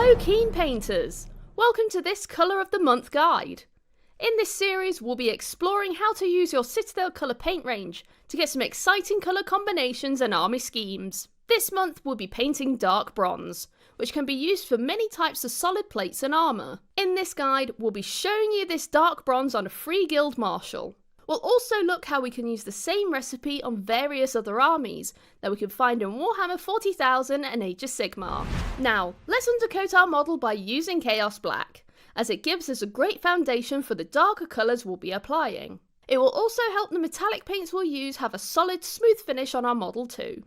Hello keen painters! Welcome to this Colour of the Month guide. In this series we'll be exploring how to use your Citadel colour paint range to get some exciting colour combinations and army schemes. This month we'll be painting dark bronze, which can be used for many types of solid plates and armour. In this guide we'll be showing you this dark bronze on a free guild marshal. We'll also look how we can use the same recipe on various other armies that we can find in Warhammer 40,000 and Age of Sigmar. Now, let's undercoat our model by using Chaos Black, as it gives us a great foundation for the darker colours we'll be applying. It will also help the metallic paints we'll use have a solid, smooth finish on our model too.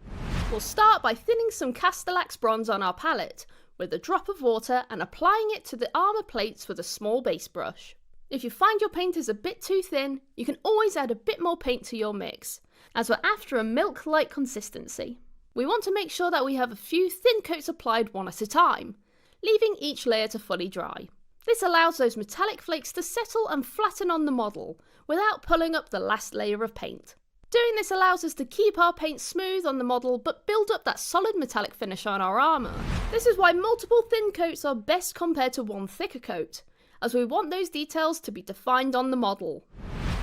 We'll start by thinning some Castellax bronze on our palette, with a drop of water and applying it to the armour plates with a small base brush. If you find your paint is a bit too thin, you can always add a bit more paint to your mix, as we're after a milk-like consistency. We want to make sure that we have a few thin coats applied one at a time, leaving each layer to fully dry. This allows those metallic flakes to settle and flatten on the model, without pulling up the last layer of paint. Doing this allows us to keep our paint smooth on the model but build up that solid metallic finish on our armour. This is why multiple thin coats are best compared to one thicker coat, as we want those details to be defined on the model.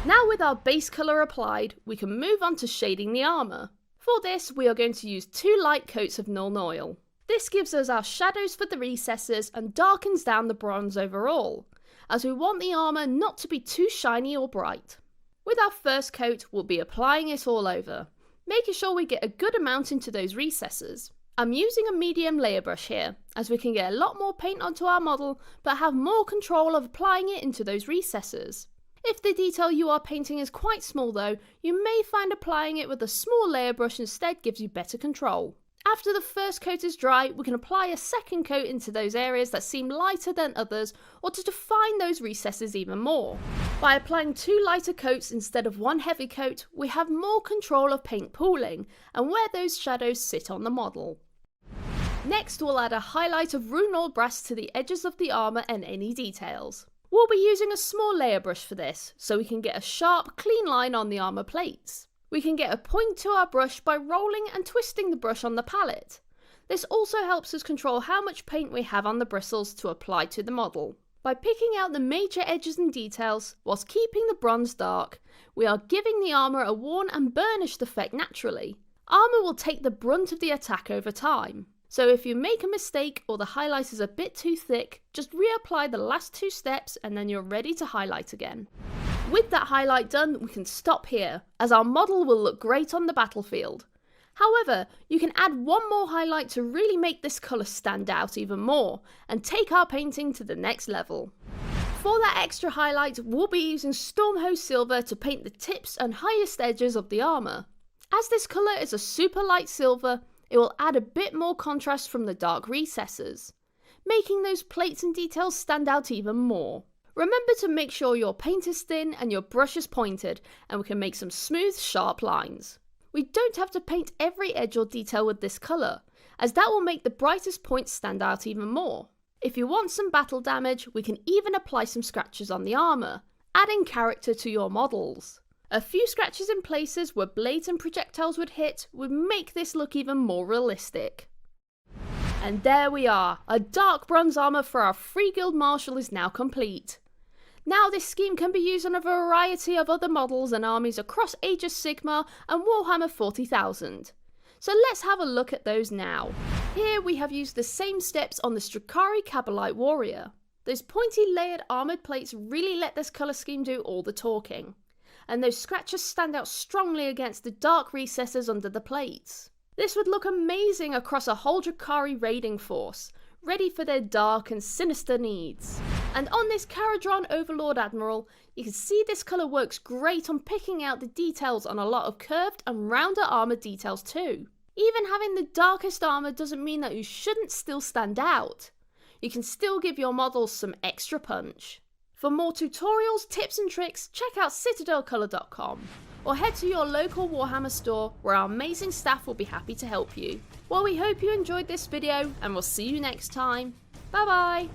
Now with our base colour applied, we can move on to shading the armour. For this, we are going to use 2 light coats of Nuln Oil. This gives us our shadows for the recesses and darkens down the bronze overall, as we want the armour not to be too shiny or bright. With our first coat, we'll be applying it all over, making sure we get a good amount into those recesses. I'm using a medium layer brush here, as we can get a lot more paint onto our model, but have more control of applying it into those recesses. If the detail you are painting is quite small though, you may find applying it with a small layer brush instead gives you better control. After the first coat is dry, we can apply a second coat into those areas that seem lighter than others, or to define those recesses even more. By applying 2 lighter coats instead of 1 heavy coat, we have more control of paint pooling, and where those shadows sit on the model. Next, we'll add a highlight of rune or brass to the edges of the armour and any details. We'll be using a small layer brush for this, so we can get a sharp, clean line on the armour plates. We can get a point to our brush by rolling and twisting the brush on the palette. This also helps us control how much paint we have on the bristles to apply to the model. By picking out the major edges and details, whilst keeping the bronze dark, we are giving the armour a worn and burnished effect naturally. Armour will take the brunt of the attack over time. So if you make a mistake or the highlight is a bit too thick, just reapply the last 2 steps and then you're ready to highlight again. With that highlight done, we can stop here, as our model will look great on the battlefield. However, you can add one more highlight to really make this colour stand out even more, and take our painting to the next level. For that extra highlight, we'll be using Stormhose Silver to paint the tips and highest edges of the armour. As this colour is a super light silver, it will add a bit more contrast from the dark recesses, making those plates and details stand out even more. Remember to make sure your paint is thin and your brush is pointed, and we can make some smooth, sharp lines. We don't have to paint every edge or detail with this colour, as that will make the brightest points stand out even more. If you want some battle damage, we can even apply some scratches on the armour, adding character to your models. A few scratches in places where blades and projectiles would hit would make this look even more realistic. And there we are, a dark bronze armour for our free guild marshal is now complete. Now this scheme can be used on a variety of other models and armies across Age of Sigmar and Warhammer 40,000. So let's have a look at those now. Here we have used the same steps on the Strykari Kabalite warrior. Those pointy layered armoured plates really let this colour scheme do all the talking, and those scratches stand out strongly against the dark recesses under the plates. This would look amazing across a whole Drukhari raiding force, ready for their dark and sinister needs. And on this Caradron Overlord Admiral, you can see this colour works great on picking out the details on a lot of curved and rounder armour details too. Even having the darkest armour doesn't mean that you shouldn't still stand out. You can still give your models some extra punch. For more tutorials, tips and tricks, check out citadelcolour.com or head to your local Warhammer store where our amazing staff will be happy to help you. Well, we hope you enjoyed this video and we'll see you next time. Bye bye!